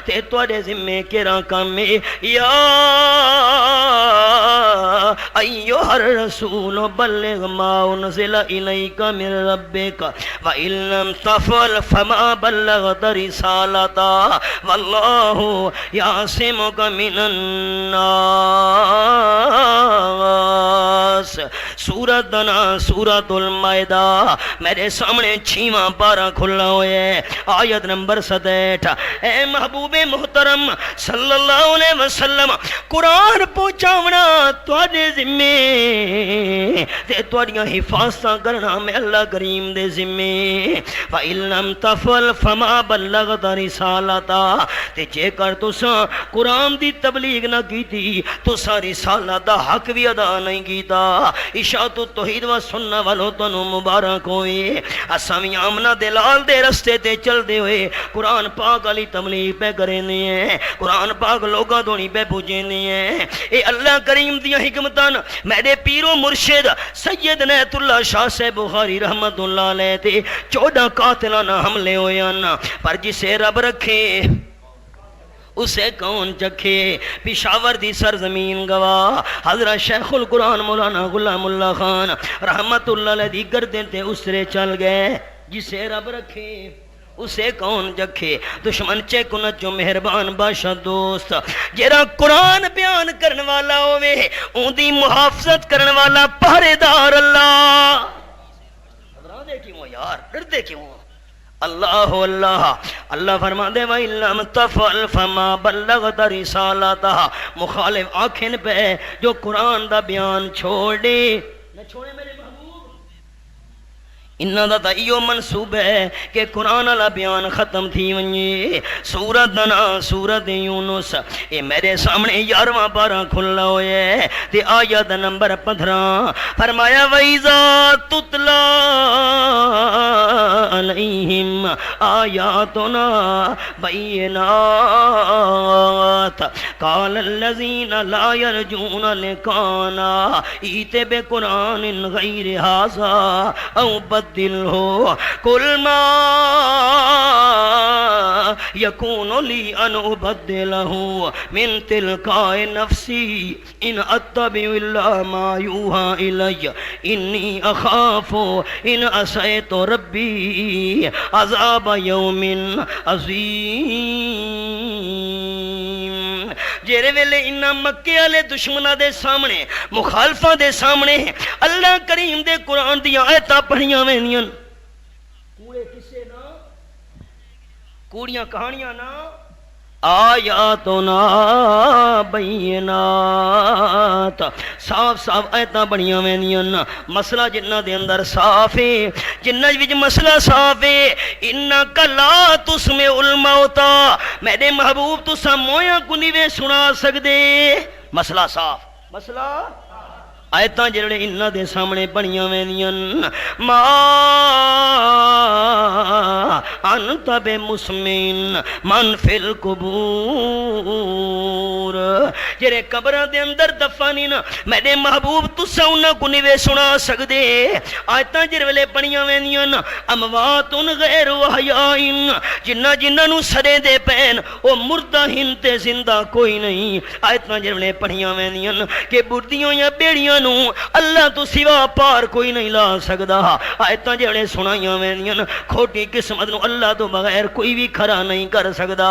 تے تواڈے ذمے کیڑا کام ہے. یا ایھا الرسول بلغ ما انزل الیک من ربک وان لم تفعل فما بلغت رسالتہ واللہ یعصمک من الناس. سورہ سورت دا نام سورت المائدہ، میرے سامنے 6واں پارہ کھلا ہوا ہے، آیت نمبر 67۔ اے محبوب محترم صلی اللہ علیہ وسلم، قرآن پہنچاونا تواڈے ذمے تے تواڈیاں حفاظتاں کرنا میں اللہ کریم دے ذمے۔ فَإِن لَّمْ تَفْعَلْ فَمَا بَلَّغْتَ رِسَالَتَهُ، تے جے کر تساں قرآن دی تبلیغ نہ کیتی تساں رسالت دا حق بھی ادا نہیں کیتا۔ اشاعت التوحید و سنہ والوں تانوں مبارک ہوئے، اساں وی آمنہ دلال دے رستے تے چل دے ہوئے قرآن پاک علی تبلیغ پہ کرنے ہیں، قرآن پاک لوگاں دونی پہ پوچھنے ہیں۔ اے اللہ کریم دیاں حکمتاں میرے پیرو مرشد سید نیت اللہ شاہ سے بخاری رحمت اللہ علیہ تے 14 قاتلانہ حملے ہوئے ہیں، پر جسے رب رکھے اسے کون چکھے۔ پشاور دی سرزمین گواہ حضرت شیخ القرآن مولانا غلام اللہ خان رحمت اللہ علیہ دی گردن تے اسرے چل گئے، جسے رب رکھے اسے کون جکھے۔ دشمن چے کنت جو مہربان بادشاہ دوست، جیرا قرآن بیان کرن والا ہوئے اون دی محافظت کرن والا پہرےدار اللہ۔ ڈردے کیوں یار، ڈردے کیوں؟ اللہ اللہ اللہ فرما دے وَإِن لَّمْ تَفْعَلْ فَمَا بَلَّغْتَ رِسَالَتَهُ، مخالف آنکھیں پہ جو قرآن دا بیان چھوڑ دے نہ چھوڑے میرے محبوب۔ انہاں دا ایو منصوب ہے کہ قرآن والا بیان ختم تھی ونجے۔ سورت دا نام سورت یونس، اے میرے سامنے 11واں پارہ کھلا ہویا ہے تے آیت نمبر 15 فرمایا وَإِذَا تُتْلَى عَلَيْهِمْ آيَاتُنَا بَيِّنَاتٍ قَالَ الَّذِينَ لَا يَرْجُونَ لِقَاءَنَا ائْتِ بِقُرْآنٍ غَيْرِ هَٰذَا أَوْ بدلہ قل ما یکون لی ان ابدلہ من تلقاء نفسی ان اتبع الا ما یوحی الی انی اخاف ان عصیت ربی عذاب یوم عظیم۔ جیرے ویلے انہاں مکے والے دشمناں دے سامنے مخالفاں دے سامنے اللہ کریم دے قرآن دیاں آیتاں پڑھیاں وینیاں، کوڑے کسے نہ کوڑیاں کہانیاں نہ، آیاتنا بینات، صاف صاف آیتاں بڑیاں وینیاں، مسئلہ جنہ دے اندر صاف ہے، جنہ وچ مسئلہ صاف ہے۔ انک لا تسمع الموتى، میرے محبوب تساں مویاں کو نہیں سنا سکدے، مسئلہ صاف، مسئلہ آیتاں جڑے انہاں دے سامنے بڑیاں وینیاں، ما انت بمسمن من فی القبور، جڑے قبراں دے اندر دفنین میرے محبوب تساں انہاں کو نہیں سنا سکدے۔ آیتاں جڑے ویلے بڑیاں وینیاں اموات غیر احیاء، جنہاں نوں سڑے دے پین او مردہ ہن تے زندہ کوئی نہیں۔ آیتاں جڑے ویلے پڑھیاں وینیاں کہ بردیاں یا بیڑیاں نوں اللہ تو سوا پار کوئی نہیں لا سکدا۔ آیتاں جڑے سنائیاں وینیاں کھوٹی قسمت نو اللہ تو بغیر کوئی بھی کھڑا نہیں کر سکدا۔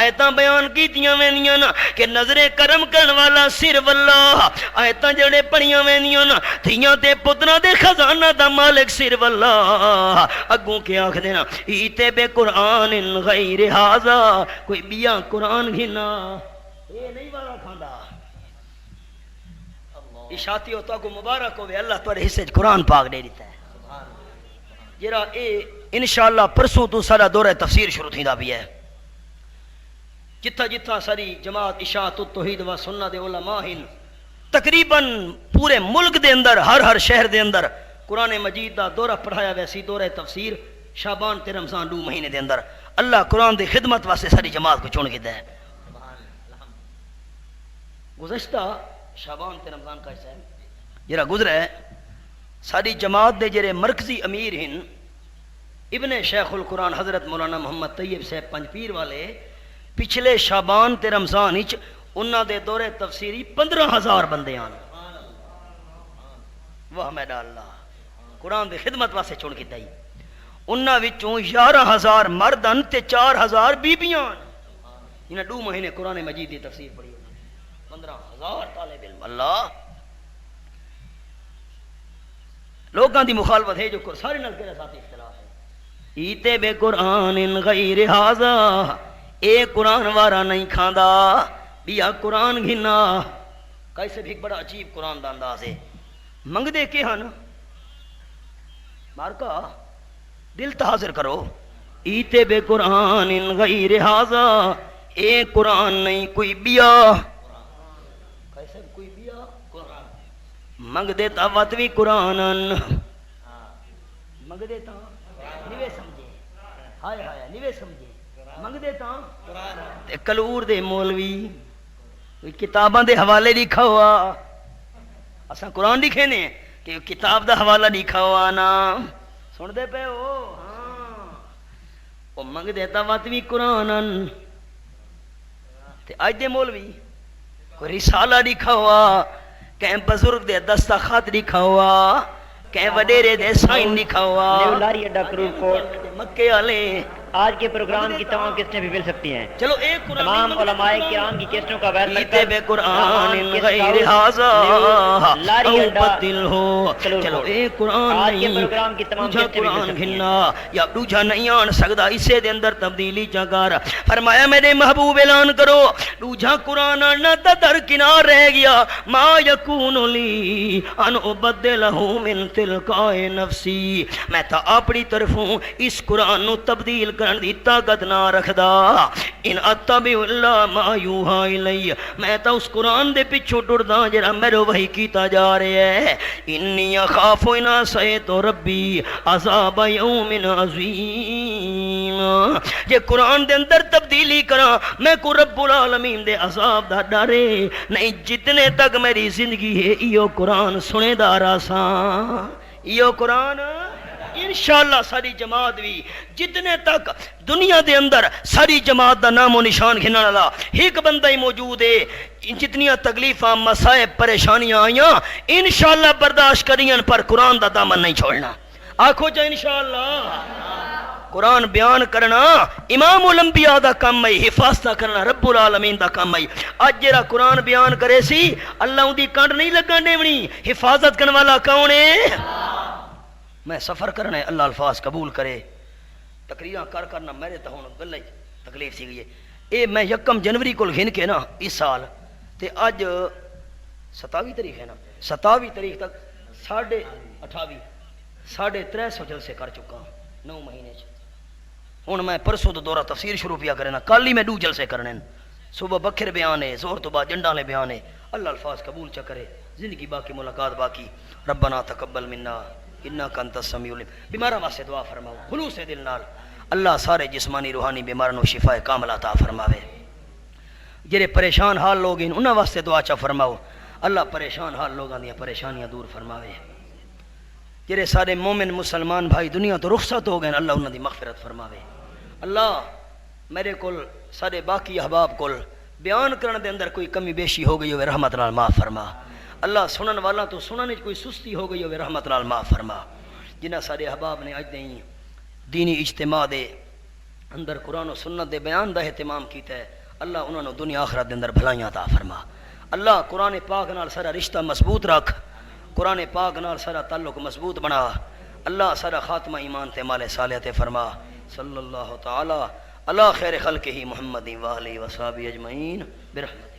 آیتاں بیان کیتیاں وینیاں کہ نظر کرم کرن والا صرف اللہ۔ آیتاں جڑے پڑھیاں وینیاں دھیاں تے پتراں دے خزانہ دا مالک صرف اللہ۔ اگوں کے آکھدے نا ایتے بے قرآن غیر ھذا، کوئی بیاں قرآن گھنا اے نہیں والا کھاندا۔ اشاعتی ہوتا کو مبارک ہوئے، اللہ تمہارے حصے قرآن پاک دے دیتا ہے جرا اے انشاءاللہ پرسوں تو سارا دورہ تفسیر شروع تھیندا بھی ہے، جتھا جتھا ساری جماعت اشاعت التوحید و سنہ دے علماء ہیں، تقریباً پورے ملک دے اندر ہر شہر دے اندر قرآن مجید دا دورہ پڑھایا ویسی دورہ تفسیر شعبان تے رمضان 2 مہینے دے اندر اللہ قرآن دی خدمت واسطے ساری جماعت کو چن کے دے۔ گزشتہ شعبان تے رمضان کا حصہ ہے جرا گزرا ہے، ساری جماعت دے جڑے مرکزی امیر ہیں ابن شیخ القرآن حضرت مولانا محمد طیب صاحب پنج پیر والے، پچھلے شعبان تے رمضان وچ انہاں دے دورے تفسیری 15,000 بندے آن۔ واہ میرا اللہ، قرآن دی خدمت واسطے چن کے دئی۔ انہاں وچوں 11,000 مردن تے 4,000 بیبیاں، انہاں 2 مہینے قرآن مجید دی تفسیر پڑھی، 15,000 طالب علم۔ اللہ لوگاں دی مخالفت ہے جو سارے نال کہڑا ساتھ اختلاف ہے. ایتے بے قرآن غیر ھذا اے قرآن وارا نہیں کھاندا بیا قرآن گھنا. کیسے بھی ایک بڑا عجیب قرآن دا انداز ہے. منگ دے کے ہن مارکا دل تا حاضر کرو. ایتے بے قرآن غیر ھذا اے قرآن نہیں کوئی بیا. کیسے کوئی بیا قرآن منگ دیتا وطوی قرآنن منگ دیتا نیوے سمجھے ہائے ہائے نیوے سمجھے منگ دیتا تے کلور دے مولوی کوئی کتاباں دے حوالے لکھا ہوا. اساں قرآن لکھے نے کہ کتاب دا حوالہ لکھا ہوا نا سن دے پے ہو. ہاں وہ منگ دیتا وطوی قرآنن تے اج دے مولوی کوئی رسالہ لکھا ہوا کہیں بزرگ دے دستخط لکھا ہوا کہیں وڈیرے دے سائن لکھا ہوا. نیو لاری اڈا کرور کوٹ مکے والے آج کے پروگرام کی تمام قسطیں بھی مل سکتی ہیں. چلو ایک قرآن تمام علماء کرام کی قسطوں کا بیان ایتے بے قرآن غیر ھذا او بدل ہو. چلو ایک قرآن آج کے نہیں پروگرام کی تمام دوجا قسطیں بھی مل قرآن سکتی ہیں. گھننا یا دوجا نہیں آن سکتا اسے دے اندر تبدیلی چکر. فرمایا میرے محبوب اعلان کرو دوجا قرآن نہ در کنار رہ گیا. ما یکون لی ان ابدلہ من تلقاء نفسی میں تا اپنی طرفوں اس قرآن نو تبدیل کرن دی طاقت نہ رکھدا. ان اتبع الا ما یوحى الی میں تا اس قرآن دے پیچھے ٹردا جڑا میرے وحی کیتا جا رہا ہے. انی اخاف ان عصیت ربی عذاب یوم عظیم. جے قرآن دے اندر تبدیلی کراں میں کو رب العالمین دے عذاب دا ڈرے نہیں. جتنے تک میری زندگی ہے ایو قرآن سنے دا راساں ایو قرآن انشاءاللہ ساری جماعت بھی جتنے تک دنیا دے اندر ساری جماعت دا نام و نشان گھنن والا ایک بندہ ہی موجود ہے. جتنیاں تکلیفاں مصائب پریشانیاں آئیاں انشاءاللہ برداشت کریاں پر قرآن دا دامن نہیں چھوڑنا. آکھو جا انشاءاللہ. قرآن بیان کرنا امام الانبیاء دا کام ہے. حفاظت کرنا رب العالمین دا کام ہے. اج جڑا قرآن بیان کرے سی اللہ اون دی کنڈ نہیں لگن دیونی. حفاظت کرنے والا کون ہے؟ میں سفر کرنا ہے اللہ الفاظ قبول کرے. تقریراں کر کرنا میرے تو ہن گل تکلیف سی گئی ہے. اے میں 1 جنوری کو گھن کے نا اس سال تے اج 27 تاریخ ہے نا 27 تاریخ تک 28 350 جلسے کر چکا 9 مہینے چ. ہن میں پرسوں تو دورہ تفسیر شروع پیا کرنا. کل ہی میں 2 جلسے کرنے صبح بکر بیان ہے زور تو بعد جنڈا والے بیان ہے. اللہ الفاظ قبول چ کرے زندگی باقی ملاقات باقی. ربنا تقبل منا انک انت السمیع العلیم. بیماراں واسطے دعا فرماؤ خلوص دل نال. اللہ سارے جسمانی روحانی بیماراں نو شفا کاملہ عطا فرماوے. جڑے پریشان حال لوگ ہیں انہاں واسطے دعا چا فرماؤ. اللہ پریشان حال لوگاں دی پریشانیاں دور فرماوے. جڑے سارے مومن مسلمان بھائی دنیا تو رخصت ہو گئے اللہ انہاں دی مغفرت فرماوے. اللہ میرے کول سارے باقی احباب کول بیان کرن دے اندر کوئی کمی بیشی ہو گئی ہوئے رحمت نال معاف فرما. اللہ سنن والا تو سنن کوئی سستی ہو گئی ہوئے رحمت نال معاف فرما. جنہ سارے احباب نے اج دیں دینی اجتماع دے اندر قرآن و سنت دے بیان دا اہتمام کیتا ہے اللہ انہاں نو دنیا آخرت دے اندر بھلائیاں عطا فرما. اللہ قرآن پاک نال سارا رشتہ مضبوط رکھ. قرآن پاک نال سارا تعلق مضبوط بنا. اللہ سارا خاتمہ ایمان تے مال صالح تے فرما. صلی اللہ تعالی علی خیر خلقہ محمد و آلہ و صحبہ اجمعین برحمتہ.